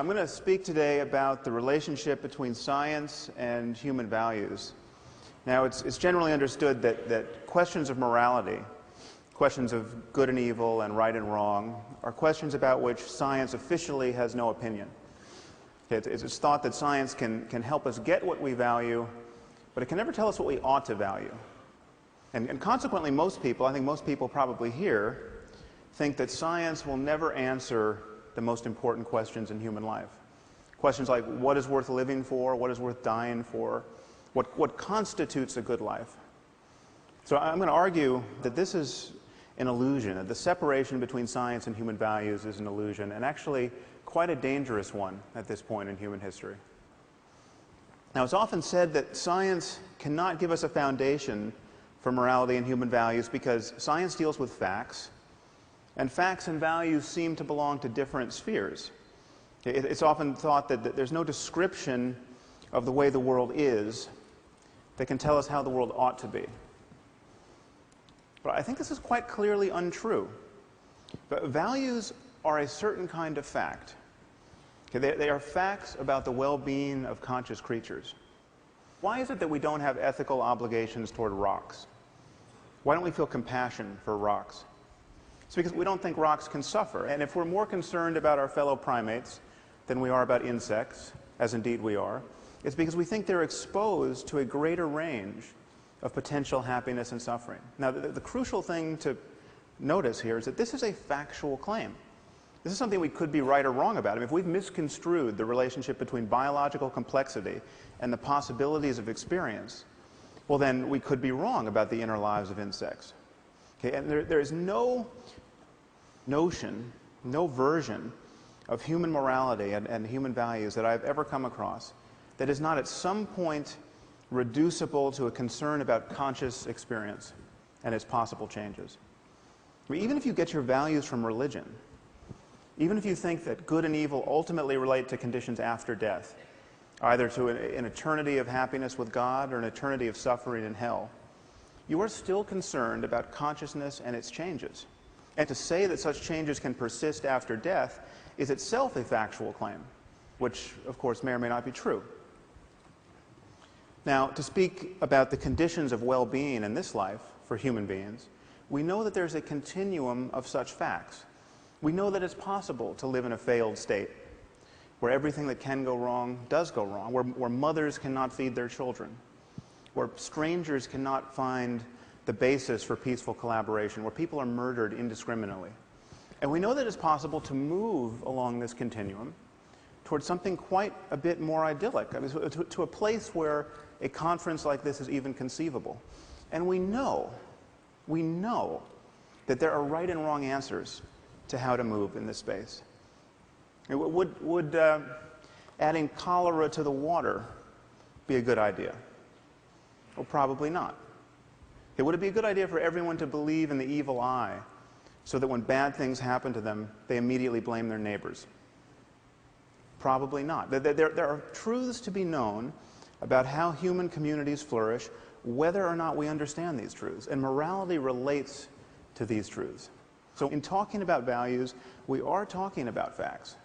I'm going to speak today about the relationship between science and human values. Now, it's generally understood that questions of morality, questions of good and evil and right and wrong, are questions about which science officially has no opinion. It's thought that science can help us get what we value, but it can never tell us what we ought to value. And consequently, most people, I think most people probably here, think that science will never answer the most important questions in human life. Questions like what is worth living for, what is worth dying for, what constitutes a good life. So I'm going to argue that this is an illusion, that the separation between science and human values is an illusion, and actually quite a dangerous one at this point in human history. Now, it's often said that science cannot give us a foundation for morality and human values because science deals with facts, and facts and values seem to belong to different spheres. It's often thought that there's no description of the way the world is that can tell us how the world ought to be. But I think this is quite clearly untrue. But values are a certain kind of fact. They are facts about the well-being of conscious creatures. Why is it that we don't have ethical obligations toward rocks? Why don't we feel compassion for rocks? It's because we don't think rocks can suffer. And if we're more concerned about our fellow primates than we are about insects, as indeed we are, it's because we think they're exposed to a greater range of potential happiness and suffering. Now, the crucial thing to notice here is that this is a factual claim. This is something we could be right or wrong about. I mean, if we've misconstrued the relationship between biological complexity and the possibilities of experience, well, then we could be wrong about the inner lives of insects. Okay? And there is no notion, no version of human morality and human values that I've ever come across that is not at some point reducible to a concern about conscious experience and its possible changes. I mean, even if you get your values from religion, even if you think that good and evil ultimately relate to conditions after death, either to an eternity of happiness with God or an eternity of suffering in hell, you are still concerned about consciousness and its changes. And to say that such changes can persist after death is itself a factual claim, which, of course, may or may not be true. Now, to speak about the conditions of well-being in this life for human beings, we know that there's a continuum of such facts. We know that it's possible to live in a failed state, where everything that can go wrong does go wrong, where mothers cannot feed their children, where strangers cannot find the basis for peaceful collaboration, where people are murdered indiscriminately. And we know that it's possible to move along this continuum towards something quite a bit more idyllic, I mean, to a place where a conference like this is even conceivable. And we know that there are right and wrong answers to how to move in this space. Would adding cholera to the water be a good idea? Well, probably not. Would it be a good idea for everyone to believe in the evil eye so that when bad things happen to them, they immediately blame their neighbors? Probably not. There are truths to be known about how human communities flourish, whether or not we understand these truths. And morality relates to these truths. So in talking about values, we are talking about facts.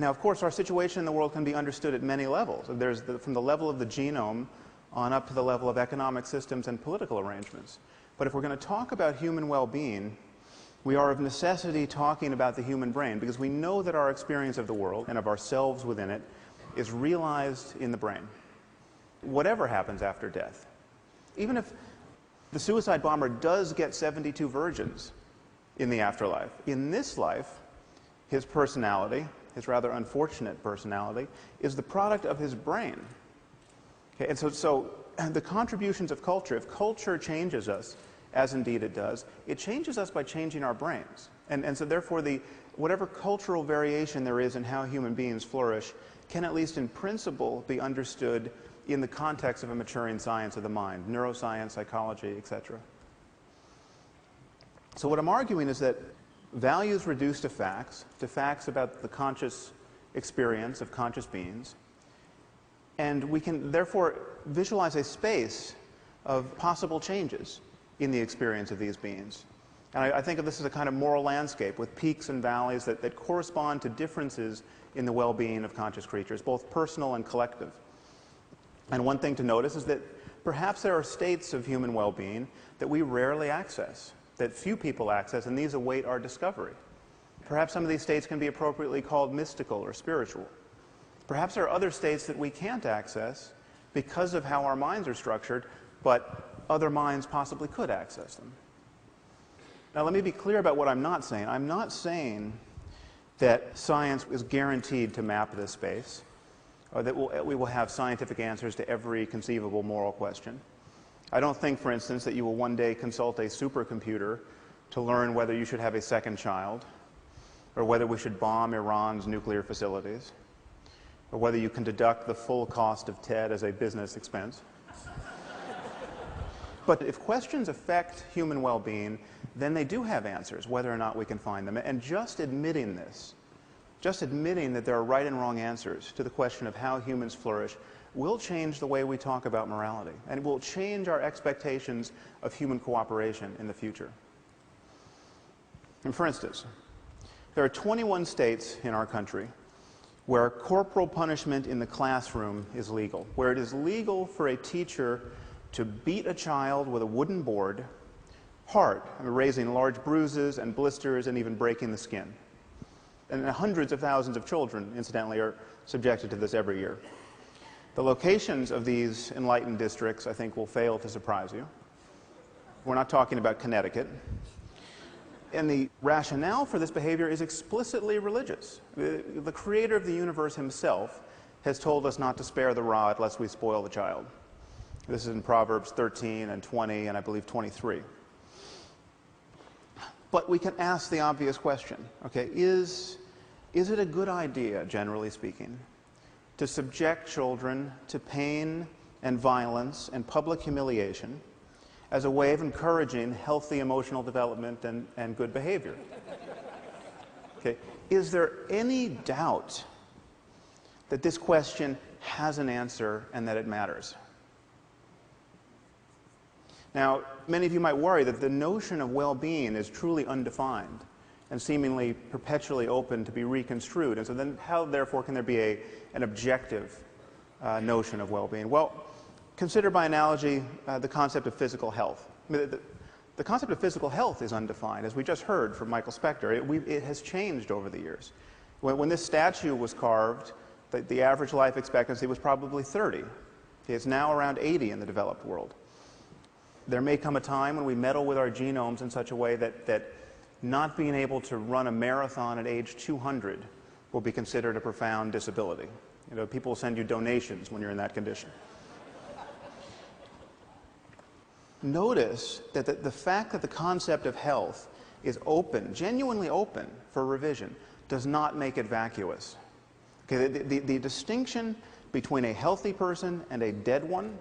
Now, of course, our situation in the world can be understood at many levels. There's from the level of the genome on up to the level of economic systems and political arrangements. But if we're going to talk about human well-being, we are of necessity talking about the human brain, because we know that our experience of the world and of ourselves within it is realized in the brain. Whatever happens after death, even if the suicide bomber does get 72 virgins in the afterlife, in this life, his personality, his rather unfortunate personality, is the product of his brain. Okay, and so the contributions of culture, if culture changes us, as indeed it does, it changes us by changing our brains. And so therefore, whatever cultural variation there is in how human beings flourish can, at least in principle, be understood in the context of a maturing science of the mind, neuroscience, psychology, etc. So what I'm arguing is that values reduce to facts about the conscious experience of conscious beings, and we can therefore visualize a space of possible changes in the experience of these beings. And I think of this as a kind of moral landscape with peaks and valleys that correspond to differences in the well-being of conscious creatures, both personal and collective. And one thing to notice is that perhaps there are states of human well-being that we rarely access, that few people access, and these await our discovery. Perhaps some of these states can be appropriately called mystical or spiritual. Perhaps there are other states that we can't access because of how our minds are structured, but other minds possibly could access them. Now, let me be clear about what I'm not saying. I'm not saying that science is guaranteed to map this space, or that we will have scientific answers to every conceivable moral question. I don't think, for instance, that you will one day consult a supercomputer to learn whether you should have a second child, or whether we should bomb Iran's nuclear facilities, or whether you can deduct the full cost of TED as a business expense. But if questions affect human well-being, then they do have answers, whether or not we can find them. And just admitting this, just admitting that there are right and wrong answers to the question of how humans flourish, will change the way we talk about morality, and it will change our expectations of human cooperation in the future. And for instance, there are 21 states in our country where corporal punishment in the classroom is legal, where it is legal for a teacher to beat a child with a wooden board hard, raising large bruises and blisters and even breaking the skin. And hundreds of thousands of children, incidentally, are subjected to this every year. The locations of these enlightened districts, I think, will fail to surprise you. We're not talking about Connecticut. And the rationale for this behavior is explicitly religious. The creator of the universe himself has told us not to spare the rod lest we spoil the child. This is in Proverbs 13 and 20 and I believe 23. But we can ask the obvious question, okay, is it a good idea, generally speaking, to subject children to pain and violence and public humiliation as a way of encouraging healthy emotional development and good behavior? Okay, is there any doubt that this question has an answer and that it matters? Now, many of you might worry that the notion of well-being is truly undefined and seemingly perpetually open to be reconstrued. And so then how, therefore, can there be an objective notion of well-being? Well, consider by analogy the concept of physical health. I mean, the concept of physical health is undefined, as we just heard from Michael Spector. It has changed over the years. When this statue was carved, the average life expectancy was probably 30. It's now around 80 in the developed world. There may come a time when we meddle with our genomes in such a way that not being able to run a marathon at age 200 will be considered a profound disability. You know, people will send you donations when you're in that condition. Notice that the fact that the concept of health is open, genuinely open for revision, does not make it vacuous. Okay, the distinction between a healthy person and a dead one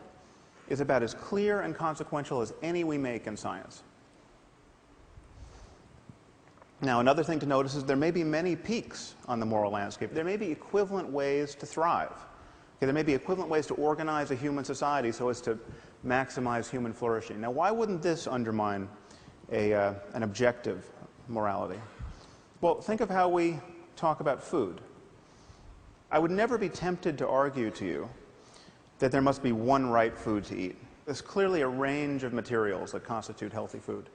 is about as clear and consequential as any we make in science. Now, another thing to notice is there may be many peaks on the moral landscape. There may be equivalent ways to thrive. Okay, there may be equivalent ways to organize a human society so as to maximize human flourishing. Now, why wouldn't this undermine an objective morality? Well, think of how we talk about food. I would never be tempted to argue to you that there must be one right food to eat. There's clearly a range of materials that constitute healthy food.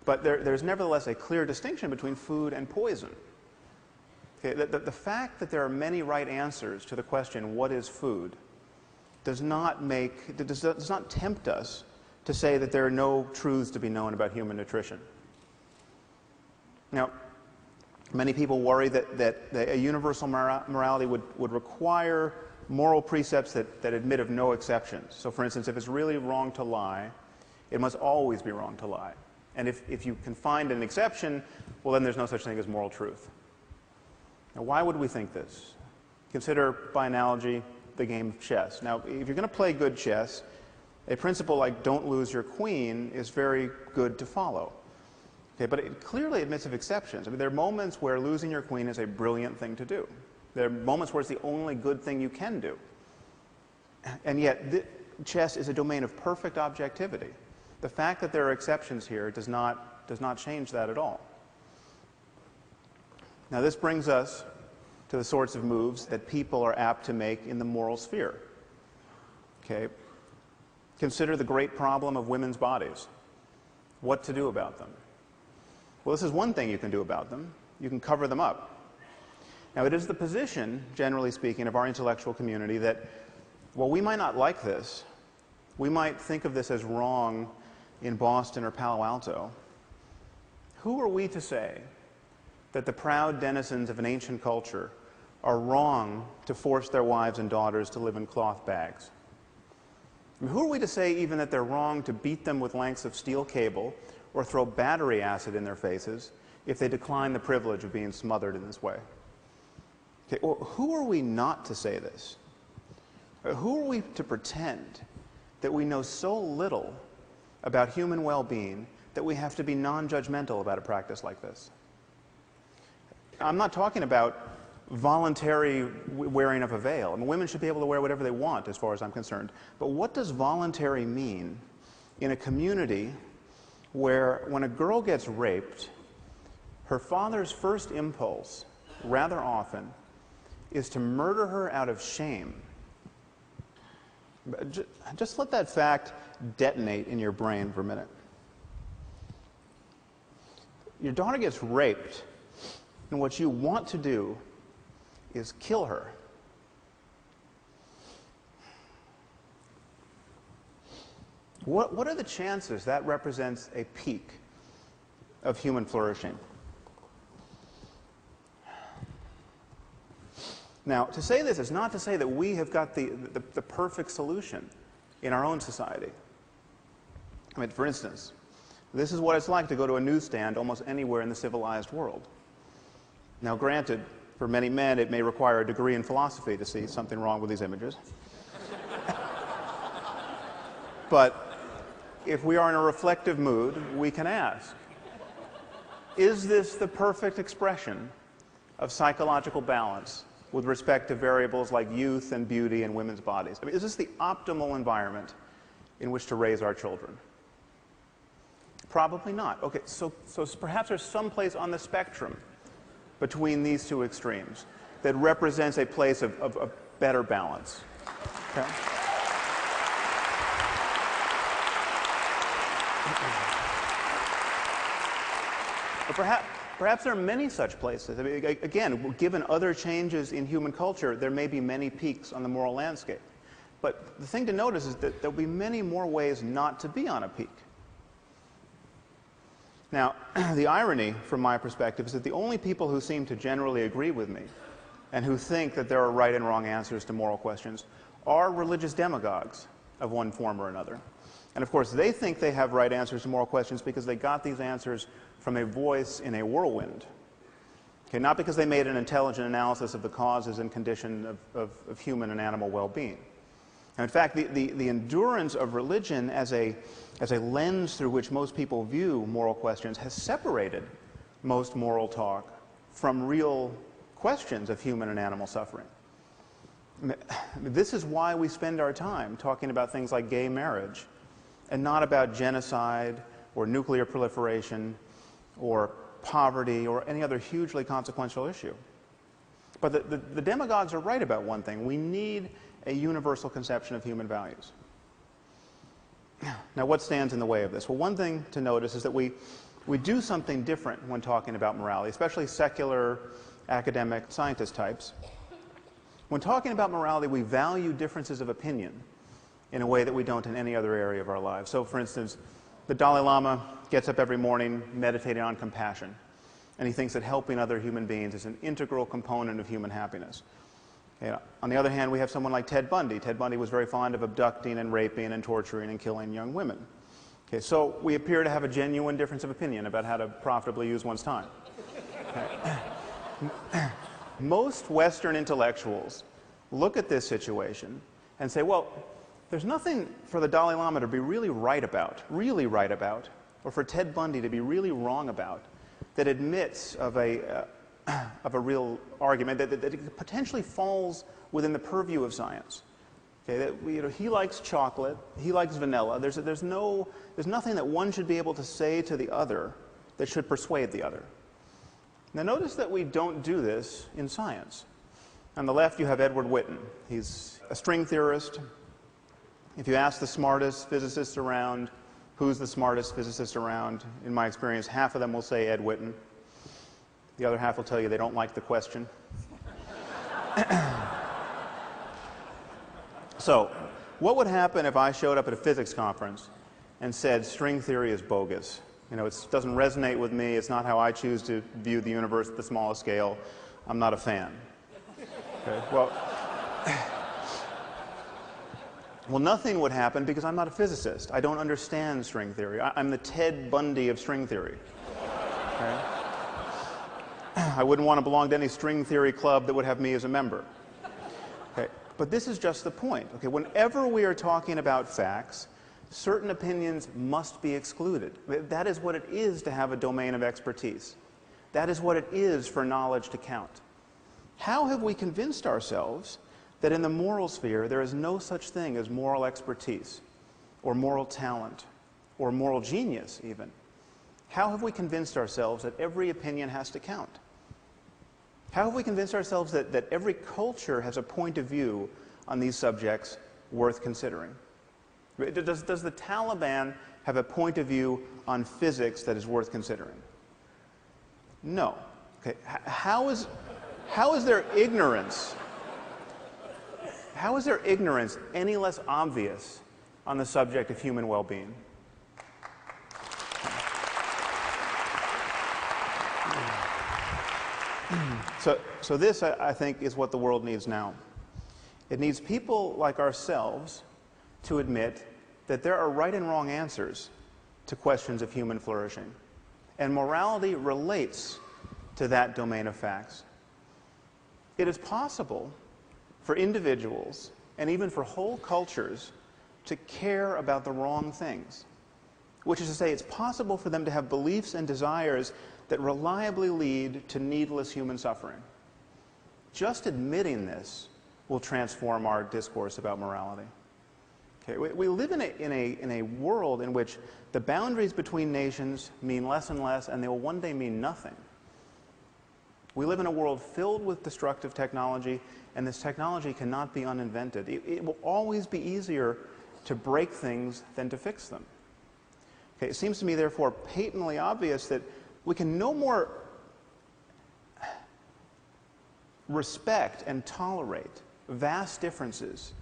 But there's nevertheless a clear distinction between food and poison. Okay, the fact that there are many right answers to the question, what is food, does not tempt us to say that there are no truths to be known about human nutrition. Now, many people worry that a universal morality would require moral precepts that admit of no exceptions. So, for instance, if it's really wrong to lie, it must always be wrong to lie. And if you can find an exception, well, then there's no such thing as moral truth. Now, why would we think this? Consider, by analogy, the game of chess. Now, if you're going to play good chess, a principle like don't lose your queen is very good to follow. Okay, but it clearly admits of exceptions. I mean, there are moments where losing your queen is a brilliant thing to do. There are moments where it's the only good thing you can do. And yet, chess is a domain of perfect objectivity. The fact that there are exceptions here does not does not change that at all. Now, this brings us to the sorts of moves that people are apt to make in the moral sphere. Okay? Consider the great problem of women's bodies. What to do about them? Well, this is one thing you can do about them. You can cover them up. Now, it is the position, generally speaking, of our intellectual community that, while we might not like this, we might think of this as wrong in Boston or Palo Alto. Who are we to say that the proud denizens of an ancient culture are wrong to force their wives and daughters to live in cloth bags? I mean, who are we to say even that they're wrong to beat them with lengths of steel cable or throw battery acid in their faces if they decline the privilege of being smothered in this way? Okay, well, who are we not to say this? Who are we to pretend that we know so little about human well-being that we have to be non-judgmental about a practice like this? I'm not talking about voluntary wearing of a veil. I mean, women should be able to wear whatever they want, as far as I'm concerned. But what does voluntary mean in a community where, when a girl gets raped, her father's first impulse, rather often, is to murder her out of shame? Just let that fact detonate in your brain for a minute. Your daughter gets raped, and what you want to do is kill her. What are the chances that represents a peak of human flourishing? Now, to say this is not to say that we have got the perfect solution in our own society. I mean, for instance, this is what it's like to go to a newsstand almost anywhere in the civilized world. Now, granted, for many men, it may require a degree in philosophy to see something wrong with these images. But if we are in a reflective mood, we can ask, is this the perfect expression of psychological balance with respect to variables like youth and beauty in women's bodies? I mean, is this the optimal environment in which to raise our children? Probably not. Okay, so perhaps there's some place on the spectrum between these two extremes that represents a place of better balance. Okay? But perhaps there are many such places. I mean, again, given other changes in human culture, there may be many peaks on the moral landscape. But the thing to notice is that there will be many more ways not to be on a peak. Now, the irony, from my perspective, is that the only people who seem to generally agree with me and who think that there are right and wrong answers to moral questions are religious demagogues of one form or another. And of course, they think they have right answers to moral questions because they got these answers from a voice in a whirlwind. Okay, not because they made an intelligent analysis of the causes and condition of human and animal well-being. And in fact, the endurance of religion as a lens through which most people view moral questions has separated most moral talk from real questions of human and animal suffering. This is why we spend our time talking about things like gay marriage and not about genocide or nuclear proliferation or poverty or any other hugely consequential issue. But the demagogues are right about one thing. We need a universal conception of human values. Now, what stands in the way of this? Well, one thing to notice is that we do something different when talking about morality, especially secular, academic, scientist types. When talking about morality, we value differences of opinion in a way that we don't in any other area of our lives. So, for instance, the Dalai Lama gets up every morning meditating on compassion, and he thinks that helping other human beings is an integral component of human happiness. Okay, on the other hand, we have someone like Ted Bundy. Ted Bundy was very fond of abducting and raping and torturing and killing young women. Okay, so we appear to have a genuine difference of opinion about how to profitably use one's time. Okay. Most Western intellectuals look at this situation and say, well, there's nothing for the Dalai Lama to be really right about, or for Ted Bundy to be really wrong about, that admits of a real argument that it potentially falls within the purview of science. Okay, that he likes chocolate, he likes vanilla. There's nothing that one should be able to say to the other that should persuade the other. Now notice that we don't do this in science. On the left you have Edward Witten. He's a string theorist. If you ask the smartest physicists around, who's the smartest physicist around, in my experience, half of them will say Ed Witten. The other half will tell you they don't like the question. So, what would happen if I showed up at a physics conference and said string theory is bogus? You know, it doesn't resonate with me, it's not how I choose to view the universe at the smallest scale, I'm not a fan. Okay, well, nothing would happen because I'm not a physicist. I don't understand string theory. I'm the Ted Bundy of string theory. Okay? I wouldn't want to belong to any string theory club that would have me as a member. Okay? But this is just the point. Okay? Whenever we are talking about facts, certain opinions must be excluded. That is what it is to have a domain of expertise. That is what it is for knowledge to count. How have we convinced ourselves that in the moral sphere there is no such thing as moral expertise, or moral talent, or moral genius even? How have we convinced ourselves that every opinion has to count? How have we convinced ourselves that every culture has a point of view on these subjects worth considering? Does the Taliban have a point of view on physics that is worth considering? No. Okay. How is their ignorance? How is their ignorance any less obvious on the subject of human well-being? So this, I think, is what the world needs now. It needs people like ourselves to admit that there are right and wrong answers to questions of human flourishing. And morality relates to that domain of facts. It is possible for individuals, and even for whole cultures, to care about the wrong things. Which is to say, it's possible for them to have beliefs and desires that reliably lead to needless human suffering. Just admitting this will transform our discourse about morality. Okay, we live in a world in which the boundaries between nations mean less and less, and they will one day mean nothing. We live in a world filled with destructive technology, and this technology cannot be uninvented. It will always be easier to break things than to fix them. Okay, it seems to me, therefore, patently obvious that we can no more respect and tolerate vast differences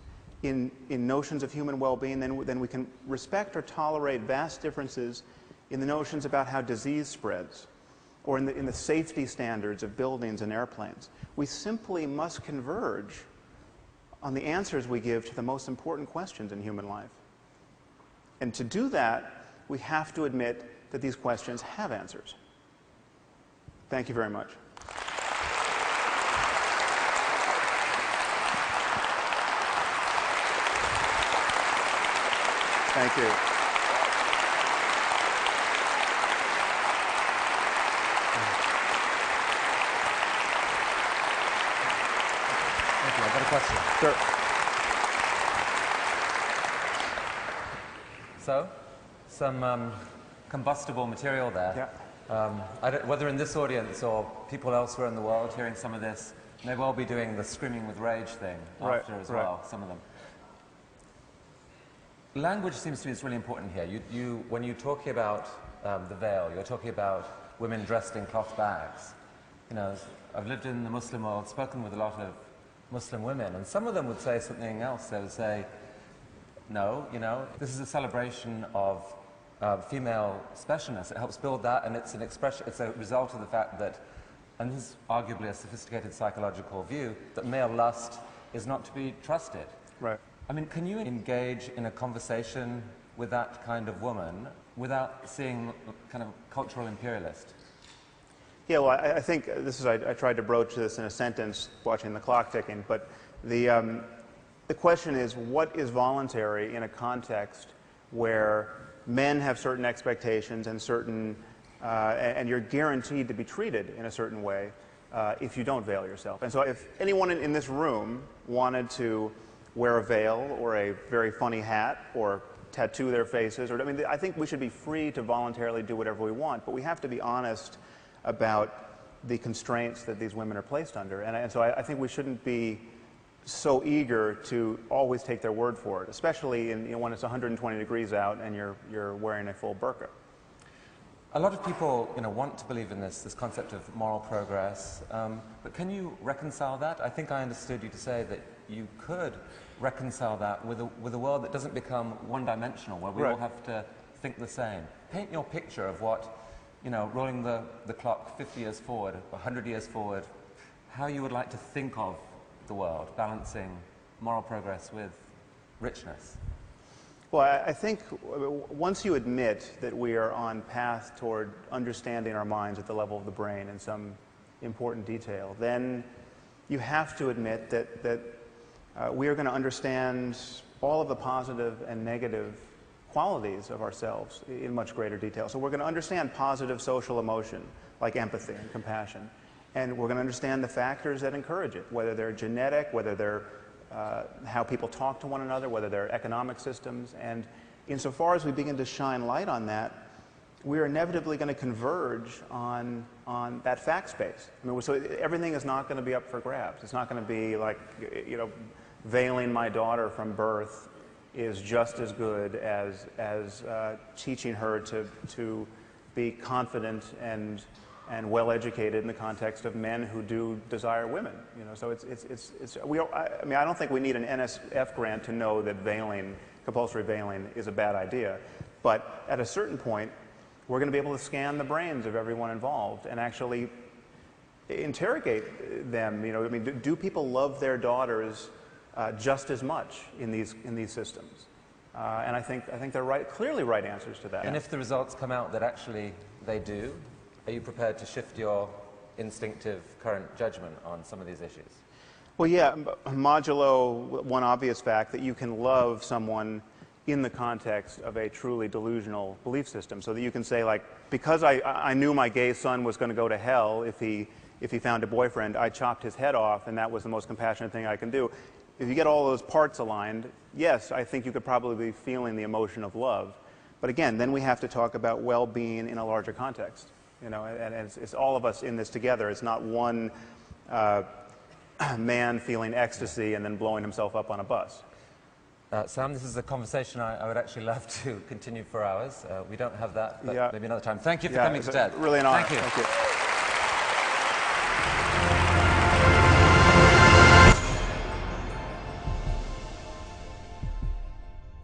in notions of human well-being than we can respect or tolerate vast differences in the notions about how disease spreads, or in the safety standards of buildings and airplanes. We simply must converge on the answers we give to the most important questions in human life. And to do that, we have to admit that these questions have answers. Thank you very much. Thank you. I've got a question. Sure. So, some combustible material there. Yeah. Whether in this audience or people elsewhere in the world hearing some of this may well be doing the screaming with rage thing after as well, some of them. Language seems to me is really important here. When you're talking about the veil, you're talking about women dressed in cloth bags. You know, I've lived in the Muslim world, spoken with a lot of Muslim women, and some of them would say something else. They would say, no, you know, this is a celebration of female specialness. It helps build that, and it's an expression, it's a result of the fact that, and this is arguably a sophisticated psychological view, that male lust is not to be trusted. Right. I mean, can you engage in a conversation with that kind of woman without seeing kind of cultural imperialist? Yeah, well, I think this is, I tried to broach this in a sentence watching the clock ticking, but the question is, what is voluntary in a context where men have certain expectations and certain, and you're guaranteed to be treated in a certain way if you don't veil yourself. And so if anyone in this room wanted to wear a veil or a very funny hat or tattoo their faces. Or, I mean, I think we should be free to voluntarily do whatever we want, but we have to be honest about the constraints that these women are placed under. And so I think we shouldn't be so eager to always take their word for it, especially when it's 120 degrees out and you're wearing a full burqa. A lot of people, want to believe in this concept of moral progress, but can you reconcile that? I think I understood you to say that you could reconcile that with a world that doesn't become one-dimensional, where we all have to think the same. Paint your picture of what, rolling the clock 50 years forward, 100 years forward, how you would like to think of the world, balancing moral progress with richness. Well, I think once you admit that we are on path toward understanding our minds at the level of the brain in some important detail, then you have to admit that we are going to understand all of the positive and negative qualities of ourselves in much greater detail. So we're going to understand positive social emotion, like empathy and compassion. And we're going to understand the factors that encourage it, whether they're genetic, whether they're how people talk to one another, whether they're economic systems. And insofar as we begin to shine light on that, we're inevitably going to converge on that fact space. I mean, so everything is not going to be up for grabs. It's not going to be like, veiling my daughter from birth is just as good as teaching her to be confident and well-educated in the context of men who do desire women. So I don't think we need an NSF grant to know that compulsory veiling is a bad idea. But at a certain point, we're going to be able to scan the brains of everyone involved and actually interrogate them. Do people love their daughters just as much in these systems? And I think they're clearly right answers to that. And if the results come out that actually they do, are you prepared to shift your instinctive current judgment on some of these issues? Well, yeah, modulo one obvious fact that you can love someone in the context of a truly delusional belief system, so that you can say, like, because I knew my gay son was going to go to hell if he found a boyfriend, I chopped his head off, and that was the most compassionate thing I can do. If you get all those parts aligned, yes, I think you could probably be feeling the emotion of love. But again, then we have to talk about well-being in a larger context. And it's all of us in this together. It's not one man feeling ecstasy and then blowing himself up on a bus. Sam, this is a conversation I would actually love to continue for hours. We don't have that, but maybe another time. Thank you for coming to TED. Really an honor. Thank you. Thank you.